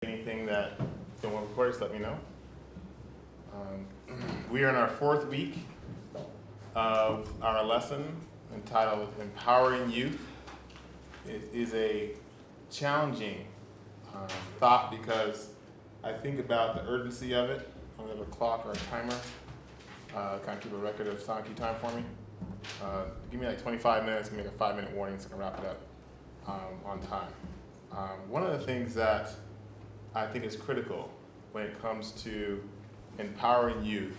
Anything that don't want to record, just let me know. We are in our fourth week of our lesson entitled Empowering Youth. It is a challenging thought because I think about the urgency of it. I have a clock or a timer, kind of keep a record of Sanki time for me. Give me like 25 minutes and make a 5-minute warning so I can wrap it up on time. One of the things that I think is critical when it comes to empowering youth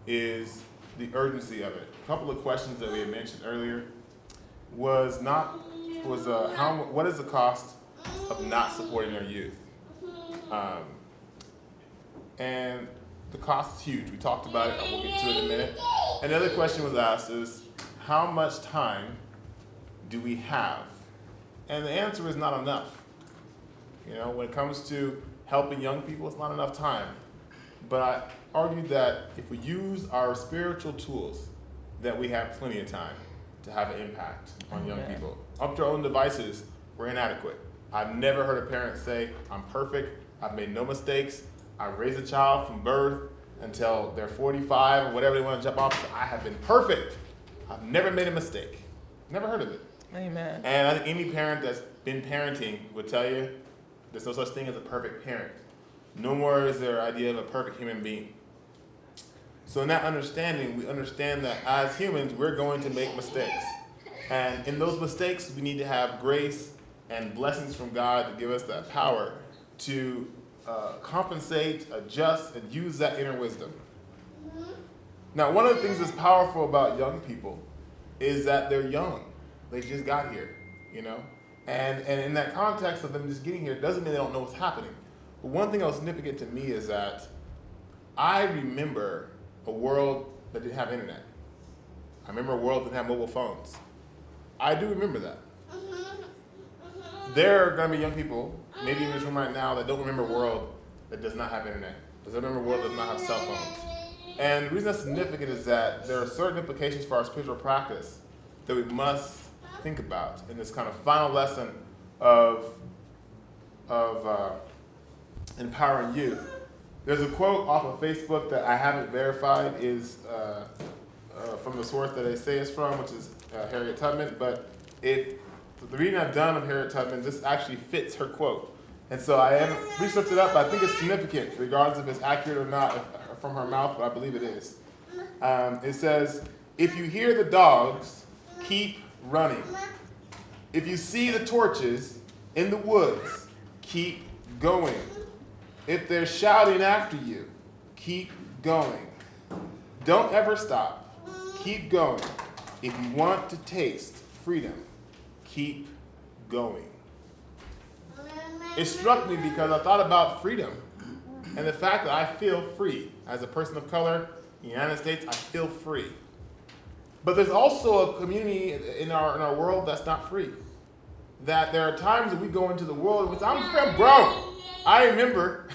is the urgency of it. A couple of questions that we had mentioned earlier what is the cost of not supporting our youth? And the cost is huge. We talked about it, and we'll get to it in a minute. And the other question was asked is, how much time do we have? And the answer is not enough. You know, when it comes to helping young people, it's not enough time. But I argue that if we use our spiritual tools, that we have plenty of time to have an impact on young people. Up to our own devices, we're inadequate. I've never heard a parent say, I'm perfect, I've made no mistakes, I've raised a child from birth until they're 45 or whatever they want to jump off. I have been perfect. I've never made a mistake. Never heard of it. Amen. And I think any parent that's been parenting would tell you there's no such thing as a perfect parent. No more is there an idea of a perfect human being. So in that understanding, we understand that as humans, we're going to make mistakes. And in those mistakes, we need to have grace and blessings from God to give us that power to compensate, adjust, and use that inner wisdom. Now, one of the things that's powerful about young people is that they're young. They just got here, you know? And in that context of them just getting here doesn't mean they don't know what's happening. But one thing that was significant to me is that I remember a world that didn't have internet. I remember a world that didn't have mobile phones. I do remember that. There are going to be young people, maybe in this room right now, that don't remember a world that does not have internet. Doesn't remember a world that does not have cell phones. And the reason that's significant is that there are certain implications for our spiritual practice that we must think about in this kind of final lesson of empowering youth. There's a quote off of Facebook that I haven't verified is from the source that they say it's from, which is Harriet Tubman, but the reading I've done of Harriet Tubman, this actually fits her quote. And so I haven't researched it up, but I think it's significant, regardless if it's accurate or not from her mouth, but I believe it is. It says, if you hear the dogs, keep running. If you see the torches in the woods, keep going. If they're shouting after you, keep going. Don't ever stop. Keep going. If you want to taste freedom, keep going. It struck me because I thought about freedom and the fact that I feel free. As a person of color in the United States, I feel free. But there's also a community in our world that's not free. That there are times that we go into the world in which I'm broke. I remember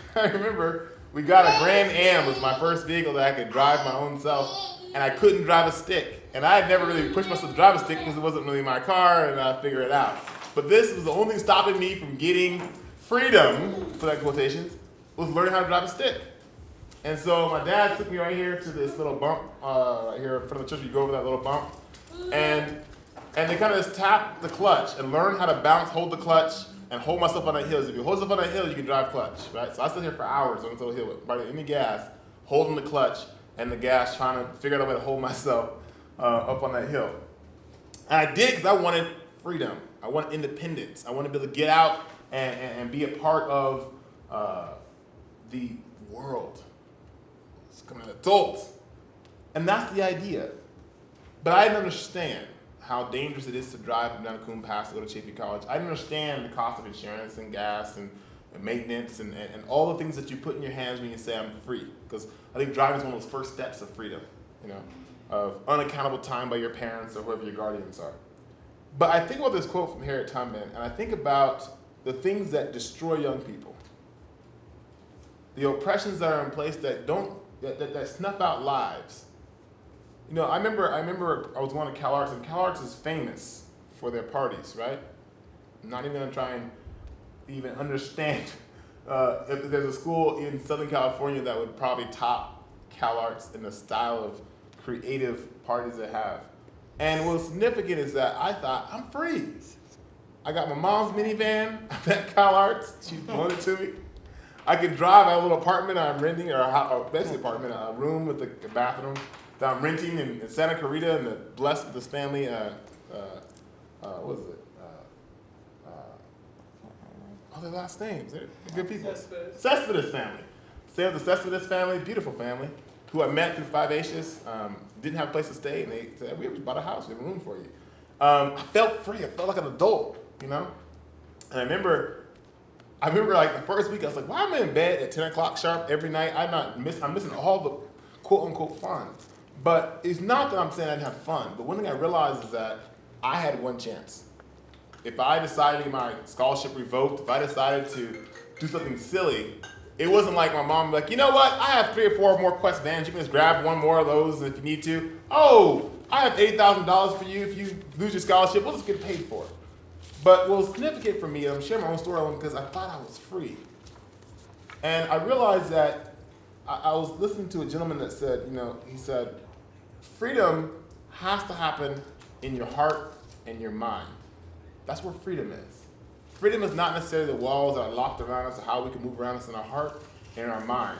we got a Grand Am, was my first vehicle that I could drive my own self, and I couldn't drive a stick. And I had never really pushed myself to drive a stick because it wasn't really my car, and I figured it out. But this was the only thing stopping me from getting freedom, for that quotations, was learning how to drive a stick. And so my dad took me right here to this little bump, right here in front of the church. You go over that little bump, and they kind of just tap the clutch and learn how to bounce, hold the clutch, and hold myself on that hill. If you hold yourself on that hill, you can drive clutch, right? So I stood here for hours on this little hill, without any gas, holding the clutch and the gas, trying to figure out a way to hold myself up on that hill. And I did because I wanted freedom. I wanted independence. I wanted to be able to get out and be a part of the world. It's becoming an adult. And that's the idea. But I didn't understand how dangerous it is to drive from down the Coon Pass to go to Chaffey College. I didn't understand the cost of insurance and gas and maintenance and all the things that you put in your hands when you say I'm free. Because I think driving is one of those first steps of freedom, you know, of unaccountable time by your parents or whoever your guardians are. But I think about this quote from Harriet Tubman, and I think about the things that destroy young people. The oppressions that are in place that snuff out lives. You know, I remember I was going to CalArts, and CalArts is famous for their parties, right? I'm not even going to try and even understand if there's a school in Southern California that would probably top CalArts in the style of creative parties they have. And what's significant is that I thought, I'm free. I got my mom's minivan at CalArts. She loaned it to me. I could drive a little apartment I'm renting, or basically apartment, a room with a bathroom that I'm renting in Santa Clarita, and blessed with this family. What is it? Their last names. They're good people. Cespedes family. Stay with the Cespedes family, beautiful family, who I met through Five Aces. Didn't have a place to stay, and they said, we bought a house, we have a room for you. I felt free, I felt like an adult, you know? And I remember like the first week, I was like, why am I in bed at 10 o'clock sharp every night? I'm missing all the quote unquote fun. But it's not that I'm saying I didn't have fun, but one thing I realized is that I had one chance. If I decided to get my scholarship revoked, if I decided to do something silly, it wasn't like my mom would be like, you know what, I have 3 or 4 more Quest vans, you can just grab one more of those if you need to. Oh, I have $8,000 for you if you lose your scholarship, we'll just get paid for it. But what was significant for me, I'm sharing my own story because I thought I was free. And I realized that I was listening to a gentleman that said, he said, freedom has to happen in your heart and your mind. That's where freedom is. Freedom is not necessarily the walls that are locked around us or how we can move around us in our heart and in our mind.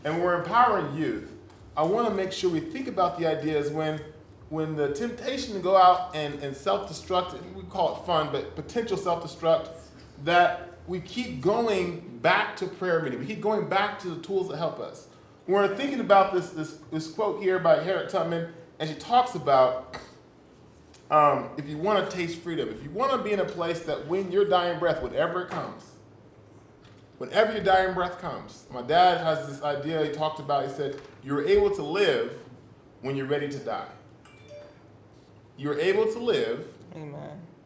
And when we're empowering youth, I want to make sure we think about the ideas when the temptation to go out and self-destruct, we call it fun, but potential self-destruct, that we keep going back to prayer meeting. We keep going back to the tools that help us. When we're thinking about this quote here by Harriet Tubman, and she talks about if you want to taste freedom, if you want to be in a place that when your dying breath, whenever your dying breath comes, my dad has this idea he talked about, he said, you're able to live when you're ready to die. You're able to live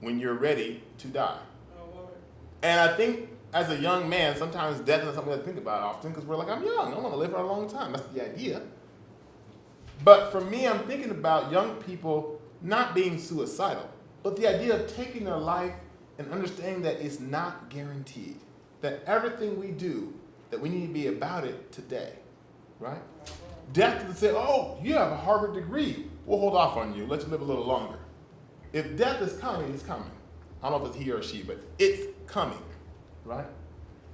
when you're ready to die. And I think as a young man, sometimes death is something to think about often because we're like, I'm young, I want to live for a long time. That's the idea. But for me, I'm thinking about young people not being suicidal, but the idea of taking their life and understanding that it's not guaranteed, that everything we do, that we need to be about it today, right? Death doesn't say, oh, you have a Harvard degree, we'll hold off on you, let you live a little longer. If death is coming, it's coming. I don't know if it's he or she, but it's coming, right?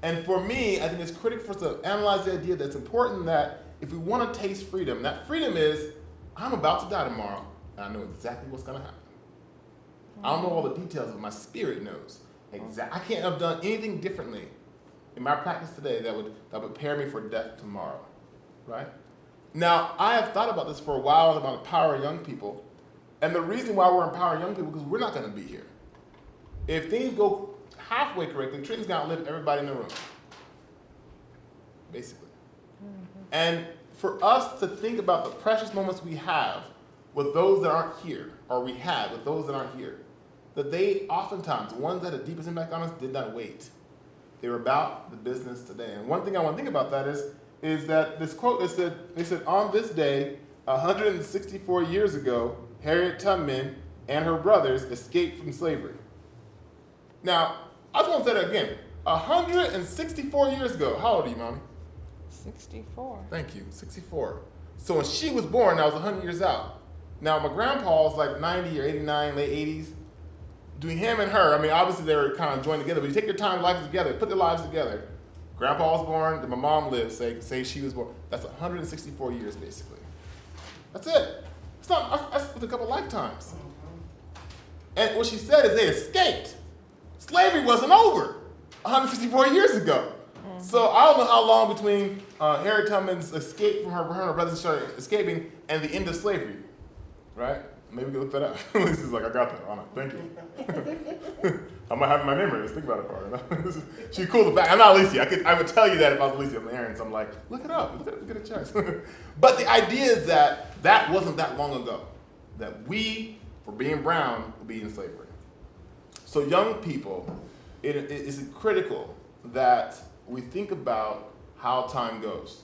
And for me, I think it's critical for us to analyze the idea that it's important that if we want to taste freedom, that freedom is, I'm about to die tomorrow, and I know exactly what's going to happen. I don't know all the details, but my spirit knows. I can't have done anything differently in my practice today that would prepare me for death tomorrow, right? Now, I have thought about this for a while about empowering young people, and the reason why we're empowering young people is because we're not going to be here. If things go halfway correctly, Trenton's going to outlive everybody in the room, basically. And for us to think about the precious moments we have with those that aren't here, or we had with those that aren't here, that they oftentimes, the ones that had the deepest impact on us, did not wait. They were about the business today. And one thing I want to think about that is that this quote, they said, on this day, 164 years ago, Harriet Tubman and her brothers escaped from slavery. Now, I just want to say that again. 164 years ago. How old are you, Mommy? 64. Thank you, 64. So when she was born, I was 100 years out. Now, my grandpa's like 90 or 89, late 80s. Between him and her, I mean, obviously they were kind of joined together, but you take your time, life together, put their lives together. Grandpa was born, then my mom lived, say she was born. That's 164 years, basically. That's it. That's a couple lifetimes. And what she said is they escaped. Slavery wasn't over 164 years ago. So I don't know how long between Harriet Tubman's escape from her and her brothers started escaping and the end of slavery, right? Maybe we can look that up. Lisa's like, I got that. Oh, no, thank you. I might have it in my memory. Let's think about it for her. She cooled it back. I'm not Alicia. I would tell you that if I was Alicia on the errand. So I'm like, look it up. Look at a chart. But the idea is that wasn't that long ago. That we, for being brown, will be in slavery. So young people, it is critical that we think about how time goes.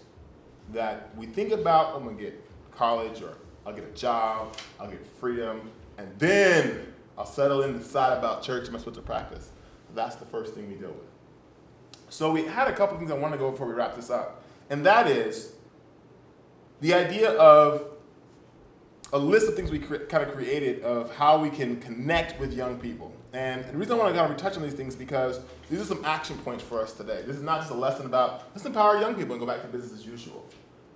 That we think about, I'm going to get college, or I'll get a job, I'll get freedom, and then I'll settle in and decide about church and my spiritual practice. That's the first thing we deal with. So we had a couple things I want to go before we wrap this up. And that is the idea of a list of things we kind of created of how we can connect with young people. And the reason I want to kind of retouch on these things is because these are some action points for us today. This is not just a lesson about let's empower young people and go back to business as usual.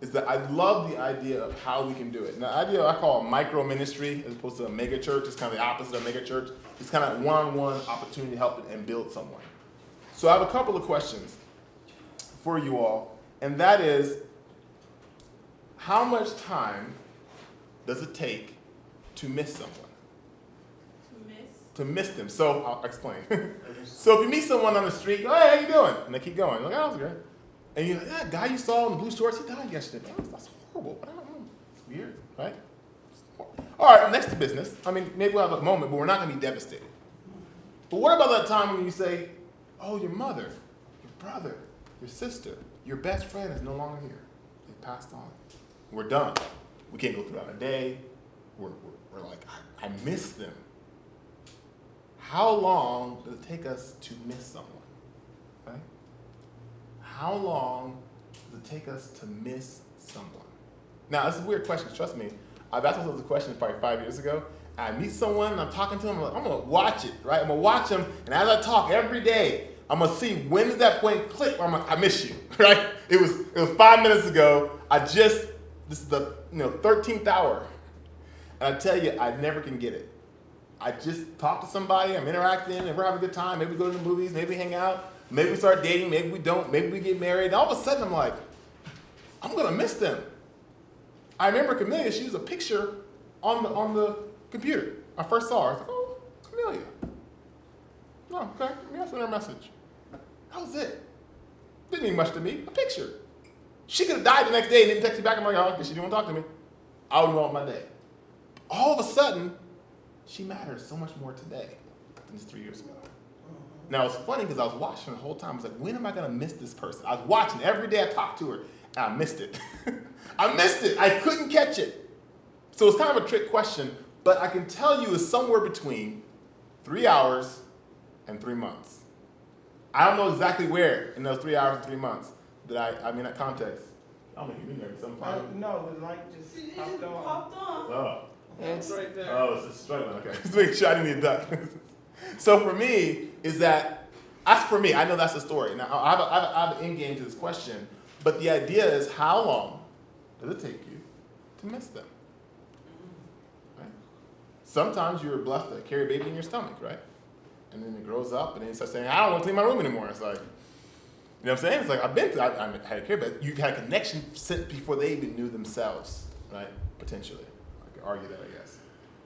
Is that I love the idea of how we can do it. And the idea I call a micro ministry as opposed to a mega church. It's kind of the opposite of mega church. It's kind of one-on-one opportunity to help and build someone. So I have a couple of questions for you all, and that is, how much time does it take to miss someone? To miss them. So I'll explain. So if you meet someone on the street, you go, hey, how you doing? And they keep going. You're like, oh, that was good. And you're like, that guy you saw in the blue shorts, he died yesterday. That's horrible. I don't know. It's weird, right? All right, next to business. I mean, maybe we'll have a moment, but we're not going to be devastated. But what about that time when you say, oh, your mother, your brother, your sister, your best friend is no longer here. They passed on. We're done. We can't go throughout a day. We're like, I miss them. How long does it take us to miss someone? Okay? How long does it take us to miss someone? Now, this is a weird question. Trust me. I've asked myself this question probably 5 years ago. I meet someone, and I'm talking to them. I'm like, I'm going to watch it, right? I'm going to watch them, and as I talk every day, I'm going to see when does that point click where I'm like, I miss you, right? It was 5 minutes ago. This is the 13th hour. And I tell you, I never can get it. I just talk to somebody, I'm interacting, and we're having a good time. Maybe we go to the movies, maybe we hang out, maybe we start dating, maybe we don't, maybe we get married. And all of a sudden, I'm like, I'm going to miss them. I remember Camellia, she was a picture on the computer. I first saw her. I was like, oh, Camellia. Oh, okay. Let me send her a message. That was it. Didn't mean much to me. A picture. She could have died the next day and didn't text me back. I'm like, oh, because she didn't want to talk to me. I would go on my day. All of a sudden, she matters so much more today than just 3 years ago. Now, it's funny because I was watching the whole time. I was like, when am I going to miss this person? I was watching. Every day I talked to her, and I missed it. I missed it. I couldn't catch it. So it's kind of a trick question, but I can tell you it's somewhere between 3 hours and 3 months. I don't know exactly where in those 3 hours and 3 months that I'm in that context. I don't know if you've been there sometime. No, the light just popped on. Oh. It's right there. Oh, it's just struggling. Okay. Just make sure I didn't need a duck. So for me, that's for me. I know that's the story. Now, I have an end game to this question, but the idea is how long does it take you to miss them? Right? Sometimes you're blessed to carry a baby in your stomach, right? And then it grows up, and then you start saying, I don't want to clean my room anymore. It's like, you know what I'm saying? It's like, I had a kid, but you've had a connection since before they even knew themselves, right? Potentially. I could argue that, I guess.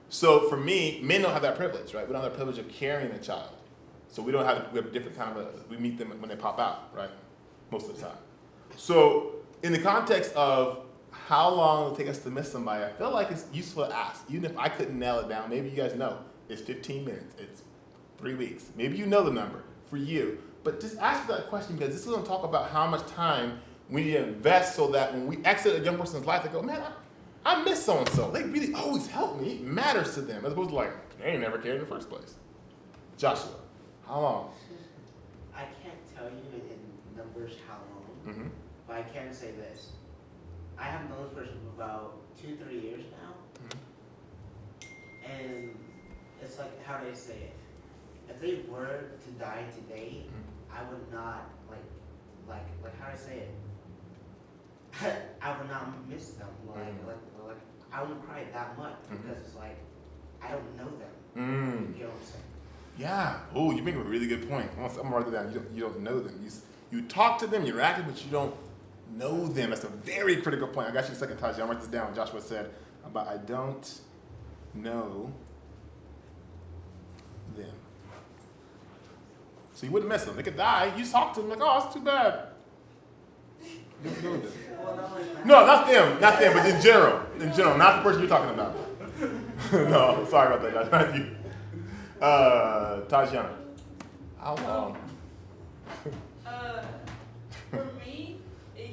So for me, men don't have that privilege, right? We don't have that privilege of carrying a child. So we have a different kind of we meet them when they pop out, right? Most of the time. So in the context of how long it'll take us to miss somebody, I feel like it's useful to ask. Even if I couldn't nail it down, maybe you guys know. It's 15 minutes. It's 3 weeks. Maybe you know the number for you. But just ask that question because this is going to talk about how much time we need to invest so that when we exit a young person's life, they go, man, I miss so-and-so. They really always help me. It matters to them. As opposed to like, they ain't never cared in the first place. Joshua, how long? I can't tell you in numbers how long, Mm-hmm. but I can say this. I have known this person for about 2-3 years now, and it's like, how do I say it? If they were to die today, I would not, like how do I say it? I would not miss them, like I wouldn't cry that much, because it's like, I don't know them, you know what I'm saying? Yeah. Oh, you make a really good point. I'm gonna write it down. You don't know them. You talk to them, you interact, but you don't know them. That's a very critical point. I got you a second, Taji. I'll write this down. Joshua said about I don't know them. So you wouldn't miss them. They could die. You talk to them like, oh, it's too bad. You don't know them. No, not them, but in general, not the person you're talking about. No, sorry about that, not you. Tajana, how long? For me, it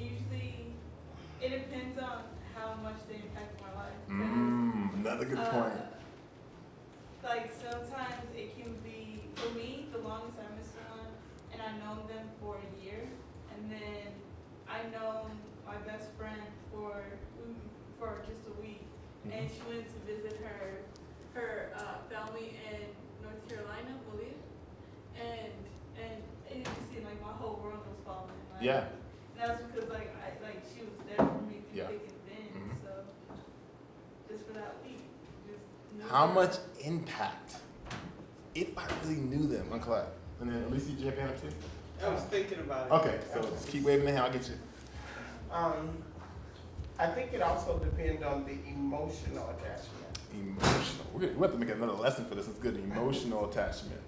depends on how much they impact my life. Another good point. Like sometimes it can be, for me, the longest I miss someone, and I known them for a year, and then I known my best friend for just a week, and she went to visit her family in North Carolina, Believe, and it just seemed like my whole world was falling. Like, Yeah. and that's because she was there for me through Yeah. thick and thin. So just for that week, just knew How her. much impact, if I really knew them, Uncle Ed? And then Alicia, did you have your hand up too? I was thinking about it. Okay, so just keep waving the hand, I'll get you. I think it also depends on the emotional attachment. Emotional. We have to make another lesson for this. It's good. Emotional attachment.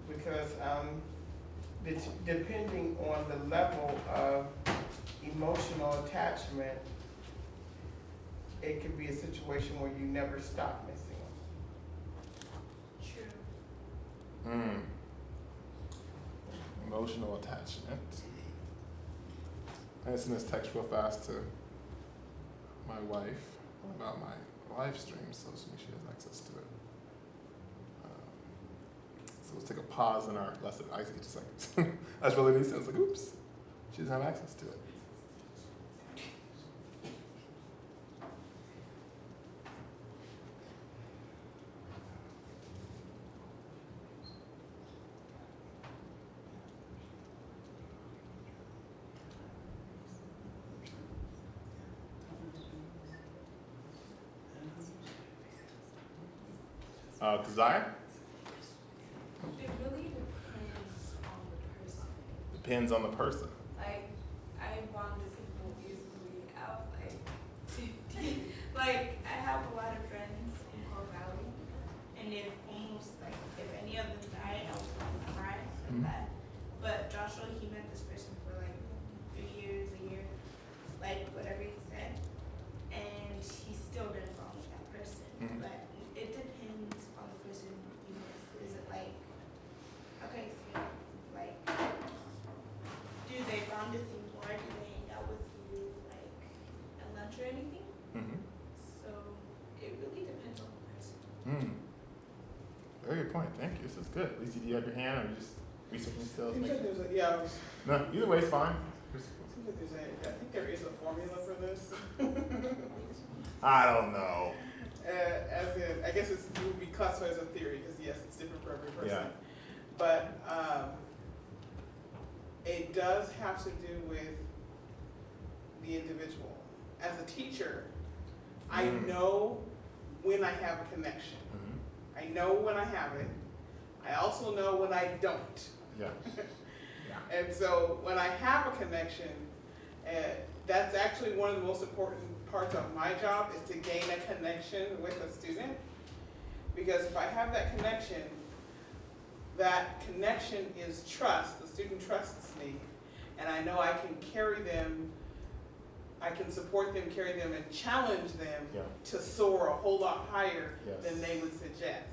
Because depending on the level of emotional attachment, it could be a situation where you never stop missing them. True. Emotional attachment. I sent this text real fast to my wife about my live stream, so she has access to it. So let's take a pause in our lesson. I see just like that's really neat. It's like, oops, she doesn't have access to it. Keziah? It really depends on the person. Depends on the person. Like, I bond with people easily out, like, I have a lot of friends in Coal Valley, and if any of them died, I was going to cry from that. But Joshua, he met this person for like 3 years, a year, like whatever he said, and he still didn't bond with that person. But it depends on the person you miss. Is it like, okay, so like, do they bond with you more? Do they hang out with you like at lunch or anything? So it really depends on the person. Very good point. Thank you. This is good. Lisa, do you have your hand, or you just researching skills? Seems like there's a, No, either way is fine. seems like I think there is a formula for this. I don't know. As in, I guess it would be classified as a theory, because yes, it's different for every person. Yeah. But it does have to do with the individual. As a teacher, I know when I have a connection. I know when I have it. I also know when I don't. Yeah. And so when I have a connection, that's actually one of the most important parts of my job, is to gain a connection with a student. Because if I have that connection is trust. The student trusts me, and I know I can carry them, I can support them, carry them, and challenge them to soar a whole lot higher than they would suggest.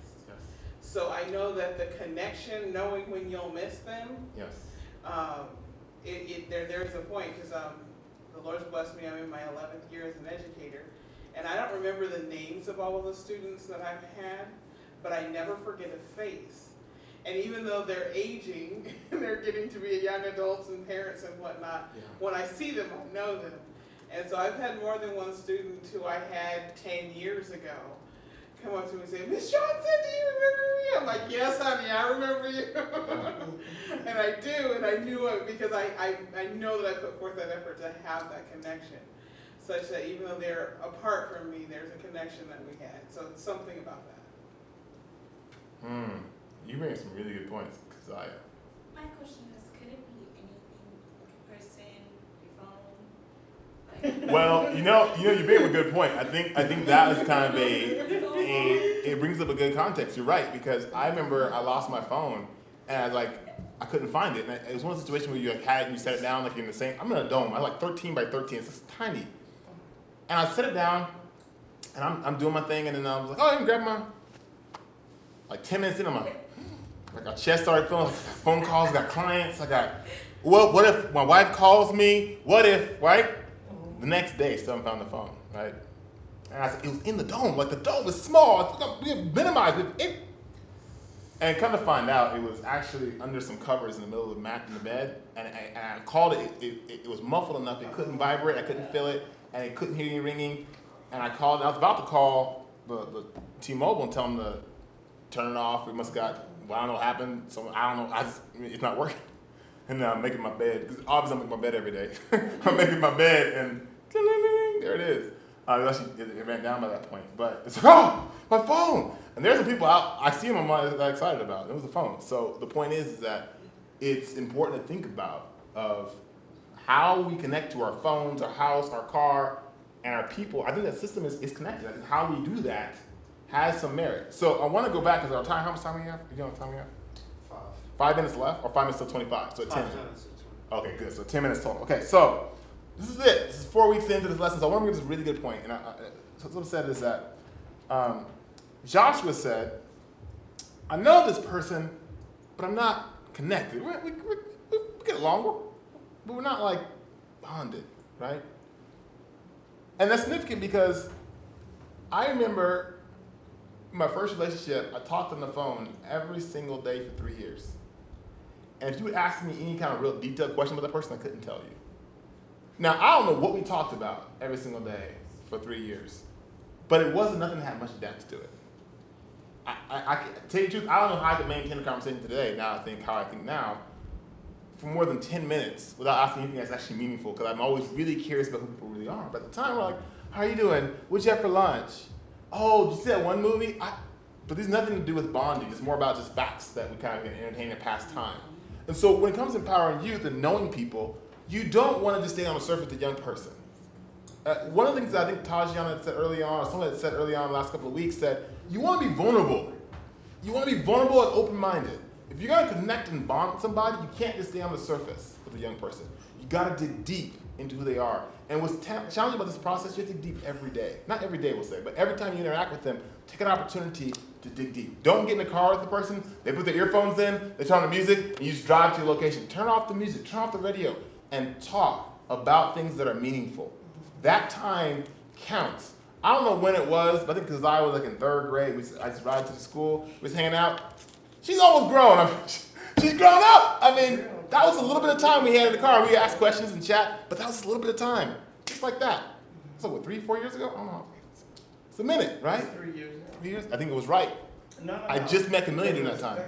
So I know that the connection, knowing when you'll miss them, there's a point, because the Lord's blessed me. I'm in my 11th year as an educator, and I don't remember the names of all of the students that I've had, but I never forget a face. And even though they're aging, they're getting to be young adults and parents and whatnot, when I see them, I know them. And so I've had more than one student who I had 10 years ago come up to me and say, Miss Johnson, do you remember me? I'm like, yes, honey, I remember you. And I do, and I knew it because I know that I put forth that effort to have that connection, such that even though they're apart from me, there's a connection that we had. So it's something about that. You bring some really good points, Keziah. My question is, could it be anything, like a person, your phone? Like, Well, you bring up a good point. I think that is kind of it brings up a good context. You're right, because I remember I lost my phone and I couldn't find it. And it was one of the situations where you had it and you set it down like you're in the same. I'm in a dome. I like 13 by 13. It's just tiny. And I set it down and I'm doing my thing, and then I was like, oh, I can grab my. Like 10 minutes in, my chest started feeling like phone calls. I got clients. I got. What if my wife calls me? What if, right? The next day, someone found the phone, right? And I said, it was in the dome. Like, the dome was small. We have minimized it. And come to find out, it was actually under some covers in the middle of the mat in the bed, and I called it. It was muffled enough it couldn't vibrate, I couldn't feel it, and it couldn't hear any ringing. And I called. I was about to call the T-Mobile and tell them to turn it off. We must have got. Well, I don't know what happened. So I don't know. It's not working. And now I'm making my bed because obviously I'm making my bed every day. I'm making my bed and there it is. Actually, it ran down by that point, but it's like, oh, my phone! And there's some people out, I see them, I'm not excited about. It was the phone. So the point is that it's important to think about of how we connect to our phones, our house, our car, and our people. I think that system is connected. I think how we do that has some merit. So I want to go back because our time. How much time we have? You know what time we have? 5 minutes left, or 5 minutes till 25. So 10. 5 minutes. Okay, good. So 10 minutes total. Okay, so this is it. This is 4 weeks into this lesson. So I want to make this a really good point. And someone said is that Joshua said, I know this person, but I'm not connected. We get along, but we're not like bonded, right? And that's significant because I remember my first relationship, I talked on the phone every single day for 3 years. And if you would ask me any kind of real detailed question about that person, I couldn't tell you. Now, I don't know what we talked about every single day for 3 years, but it wasn't nothing that had much depth to it. I tell you the truth, I don't know how I could maintain a conversation today, now I think how I think now, for more than 10 minutes without asking anything that's actually meaningful, because I'm always really curious about who people really are. But at the time, we're like, how are you doing? What'd you have for lunch? Oh, did you see that one movie? But there's nothing to do with bonding. It's more about just facts that we kind of can entertain and pass time. And so when it comes to empowering youth and knowing people, you don't want to just stay on the surface with a young person. One of the things that I think Tajiana had said early on, or someone had said early on the last couple of weeks, said, you want to be vulnerable. You want to be vulnerable and open-minded. If you're going to connect and bond with somebody, you can't just stay on the surface with a young person. You got to dig deep into who they are. And what's challenging about this process, you have to dig deep every day. Not every day, we'll say, but every time you interact with them, take an opportunity to dig deep. Don't get in the car with the person, they put their earphones in, they turn on the music, and you just drive to your location. Turn off the music, turn off the radio, and talk about things that are meaningful. That time counts. I don't know when it was, but I think because I was like in 3rd grade, I just ride to the school, we was hanging out. She's almost grown. She's grown up. I mean, that was a little bit of time we had in the car. We asked questions and chat, but that was a little bit of time. Just like that. So what, 3-4 years ago? I don't know. It's a minute, right? 3 years now. 3 years? I think it was right. No. I just met Camilla during that time.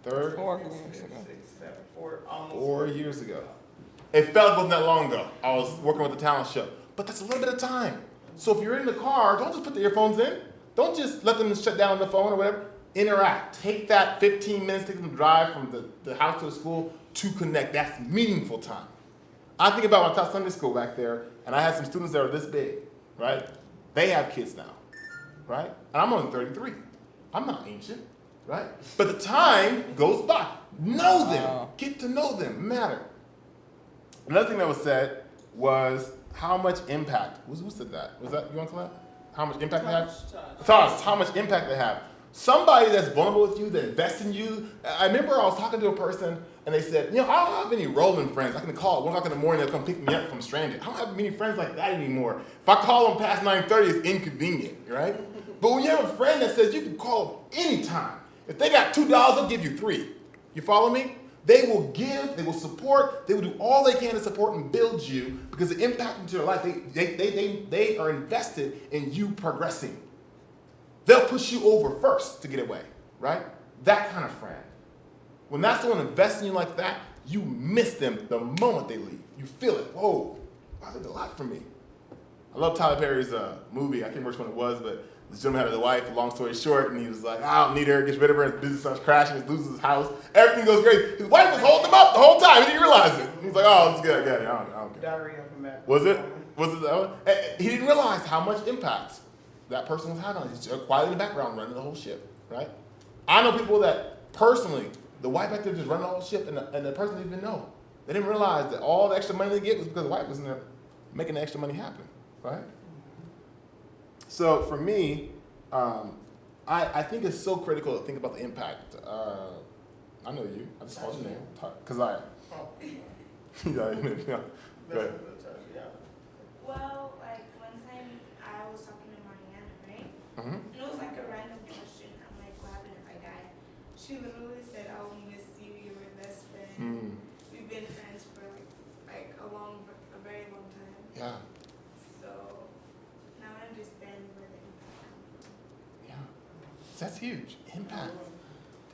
Third? 4 years ago. 6, 7, 4, almost 4 years ago. It felt like it wasn't that long ago. I was working with the talent show. But that's a little bit of time. So if you're in the car, don't just put the earphones in. Don't just let them shut down the phone or whatever. Interact. Take that 15 minutes, take them to drive from the house to the school to connect. That's meaningful time. I think about when I taught Sunday school back there, and I had some students that were this big, right? They have kids now, right? And I'm only 33. I'm not ancient, right? But the time goes by. Know them. Get to know them. Matter. Another thing that was said was how much impact. Who said that? Was that you want to that? How much impact they have? Tosh, how much impact they have. Somebody that's vulnerable with you, that invests in you. I remember I was talking to a person and they said, I don't have any rolling friends. I can call at 1 o'clock in the morning, they'll come pick me up from stranded. I don't have many friends like that anymore. If I call them past 9:30, it's inconvenient, right? But when you have a friend that says you can call them anytime, if they got $2, they'll give you 3. You follow me? They will give, they will support, they will do all they can to support and build you because the impact into your life, they are invested in you progressing. They'll push you over first to get away, right? That kind of friend. When that's someone investing in you like that, you miss them the moment they leave. You feel it. Whoa, wow, they did a lot for me. I love Tyler Perry's movie. I can't remember which one it was, but this gentleman had a wife, long story short, and he was like, I don't need her, gets rid of her, his business starts crashing, he loses his house, everything goes great. His wife was holding him up the whole time, he didn't realize it. He's like, oh, it's good, I got it, I don't care. Diary of a Mad Was it that one? He didn't realize how much impact that person was having on him. He's quietly in the background running the whole ship, right? I know people that personally, the wife back there just running the whole ship, and the person didn't even know. They didn't realize that all the extra money they get was because the wife was in there making the extra money happen, right? So for me, I think it's so critical to think about the impact. I know you. I just called your name. Keziah. Go ahead. Well, like one time I was talking to Mariana, right? Mm-hmm. And it was like a random question. I'm like, what happened if I die? She literally said, "I'll miss you. You're my best friend. Mm, We've been friends for like a very long time." yeah, So now I understand where the impact comes from. yeah. That's huge. Impact.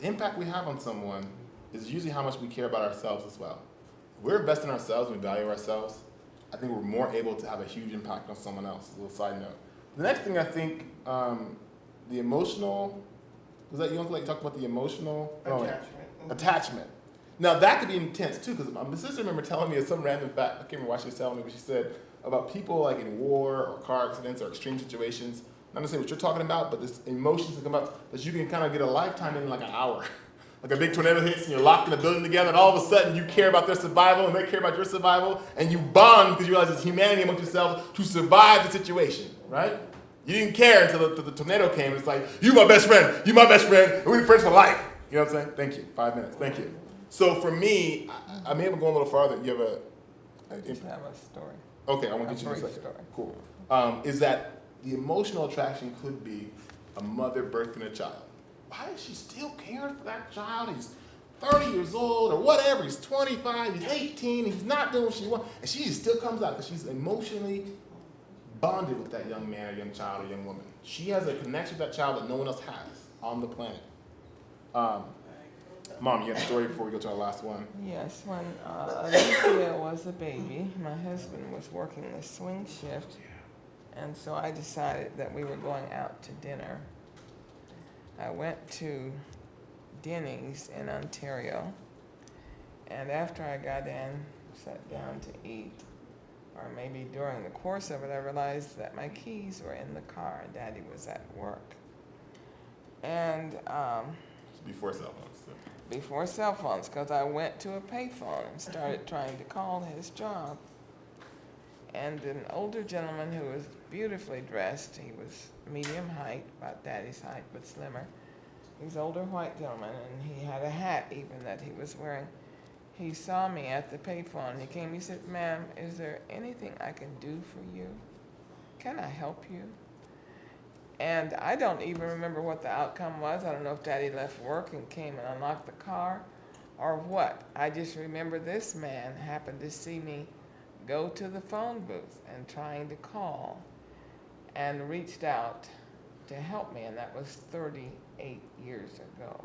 The impact we have on someone is usually how much we care about ourselves as well. If we're investing in ourselves and we value ourselves, I think we're more able to have a huge impact on someone else. A little side note. The next thing I think, the emotional, was that you want to talk about the emotional? Oh, attachment. Now that could be intense too, because my sister remember telling me some random fact. I can't remember why she was telling me, but she said about people like in war or car accidents or extreme situations. Not necessarily what you're talking about, but this emotions that come up that you can kind of get a lifetime in like an hour. Like a big tornado hits and you're locked in a building together, and all of a sudden you care about their survival and they care about your survival, and you bond because you realize it's humanity amongst yourselves to survive the situation, right? You didn't care until the tornado came. It's like, you my best friend, you my best friend, and we're friends for life. You know what I'm saying? Thank you. 5 minutes. Thank you. So for me, I may have gone a little farther. You have I just have a story. okay, I want to A get you in a brief second. story. Cool. Is that the emotional attraction could be a mother birthing a child. Why is she still caring for that child? He's 30 years old or whatever. He's 25, he's 18, he's not doing what she wants. And she just still comes out because she's emotionally bonded with that young man or young child or young woman. She has a connection with that child that no one else has on the planet. Mom, you have a story before we go to our last one? Yes, when Alicia was a baby, my husband was working the swing shift, and so I decided that we were going out to dinner. I went to Denny's in Ontario, and after I got in, sat down to eat, or maybe during the course of it, I realized that my keys were in the car and Daddy was at work. And Before cell phones. So. before cell phones, because I went to a payphone and started trying to call his job. And an older gentleman who was beautifully dressed, he was medium height, about Daddy's height, but slimmer. He was an older white gentleman, and he had a hat even that he was wearing. He saw me at the payphone. He came, he said, "Ma'am, is there anything I can do for you? Can I help you?" And I don't even remember what the outcome was. I don't know if Daddy left work and came and unlocked the car or what. I just remember this man happened to see me go to the phone booth and trying to call and reached out to help me, and that was 38 years ago.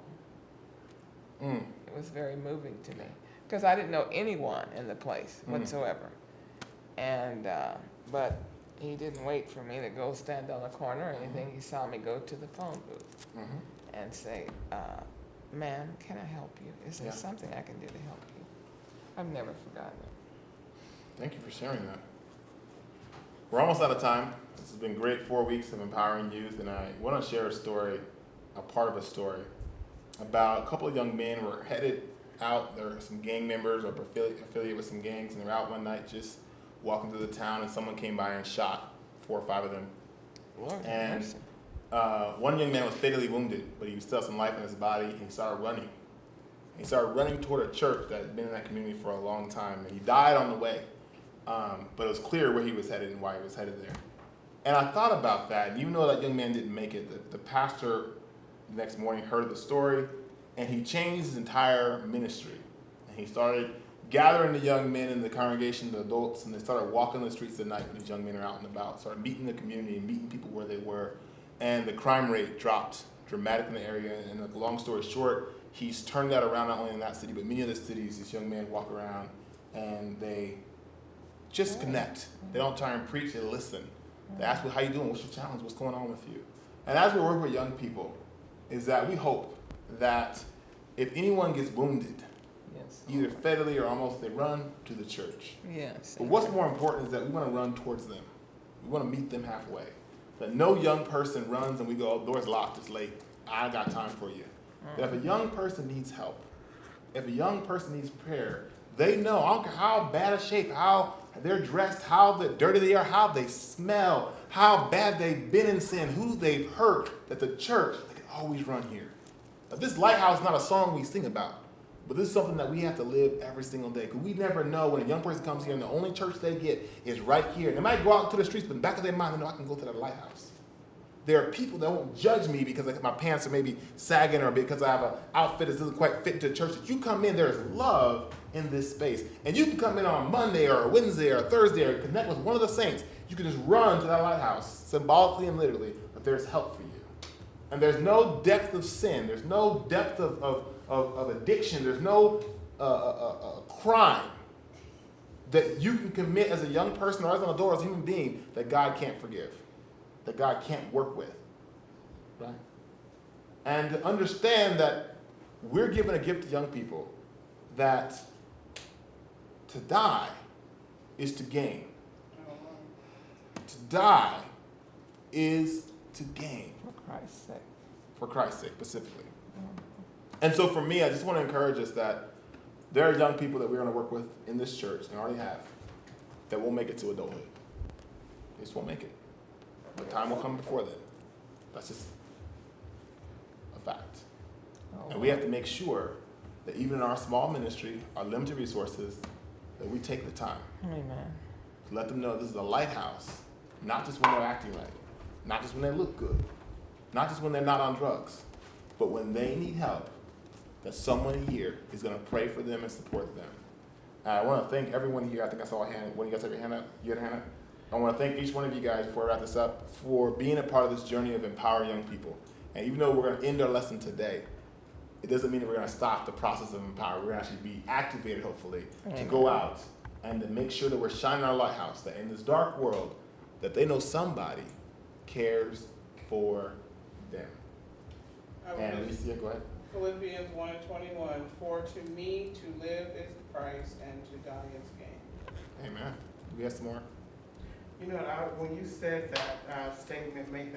Mm. It was very moving to me because I didn't know anyone in the place whatsoever. And, but he didn't wait for me to go stand on the corner or anything. He saw me go to the phone booth Mm-hmm. and say, "Ma'am, can I help you? Is there Yeah. something I can do to help you?" I've never forgotten it. Thank you for sharing that. We're almost out of time. This has been great 4 weeks of empowering youth, and I want to share a story, a part of a story, about a couple of young men who were headed out. There were some gang members or affiliated with some gangs, and they were out one night just walking through the town, and someone came by and shot 4 or 5 of them. Lord have And mercy. one young man was fatally wounded, but he still had some life in his body, and he started running. He started running toward a church that had been in that community for a long time, and he died on the way. But it was clear where he was headed and why he was headed there. And I thought about that, and even though that young man didn't make it, the pastor the next morning heard the story, and he changed his entire ministry. And he started gathering the young men in the congregation, the adults, and they started walking the streets at night when these young men are out and about, started meeting the community and meeting people where they were. And the crime rate dropped dramatically in the area. And like, long story short, he's turned that around not only in that city, but many other cities. These young men walk around and they just connect. They don't try and preach, they listen. They ask, "Well, how you doing? What's your challenge? What's going on with you?" And as we work with young people, is that we hope that if anyone gets wounded, Yes. either fatally or almost, they run to the church. Yes. But what's more important is that we want to run towards them. We want to meet them halfway. That no young person runs and we go, "Oh, door's locked, it's late. I got time for you." That if a young person needs help, if a young person needs prayer, they know, I don't care how bad a shape, how they're dressed, how dirty they are, how they smell, how bad they've been in sin, who they've hurt, that the church, they can always run here. Now, this lighthouse is not a song we sing about, but this is something that we have to live every single day. Because we never know when a young person comes here and the only church they get is right here. They might go out to the streets, but in the back of their mind, they know I can go to that lighthouse. there are people that won't judge me because like my pants are maybe sagging or because I have an outfit that doesn't quite fit into church. That you come in, there's love in this space. And you can come in on Monday or Wednesday or Thursday or connect with one of the saints. You can just run to that lighthouse, symbolically and literally, but there's help for you. And there's no depth of sin. There's no depth of addiction. There's no crime that you can commit as a young person or as an adult, as a human being, that God can't forgive, that God can't work with, right? And to understand that we're given a gift to young people that to die is to gain. To die is to gain. For Christ's sake. For Christ's sake, specifically. And so for me, I just want to encourage us that there are young people that we're going to work with in this church, and already have, that won't make it to adulthood. They just won't make it. But time will come before then. That's just a fact. And we have to make sure that even in our small ministry, our limited resources, that we take the time Amen. to let them know this is a lighthouse, not just when they're acting right, not just when they look good, not just when they're not on drugs, but when they need help, that someone here is going to pray for them and support them. And I want to thank everyone here. I think I saw a hand. When you guys have your hand up, you had a hand up? I want to thank each one of you guys, before I wrap this up, for being a part of this journey of empowering young people. And even though we're going to end our lesson today, it doesn't mean that we're going to stop the process of empowering. We're going to actually be activated, hopefully, to go out and to make sure that we're shining our lighthouse, that in this dark world, that they know somebody cares for them. And Alicia, go ahead. Philippians 1:21, for to me to live is Christ and to die is gain. Amen. Do we have some more? You know, when you said that statement, made that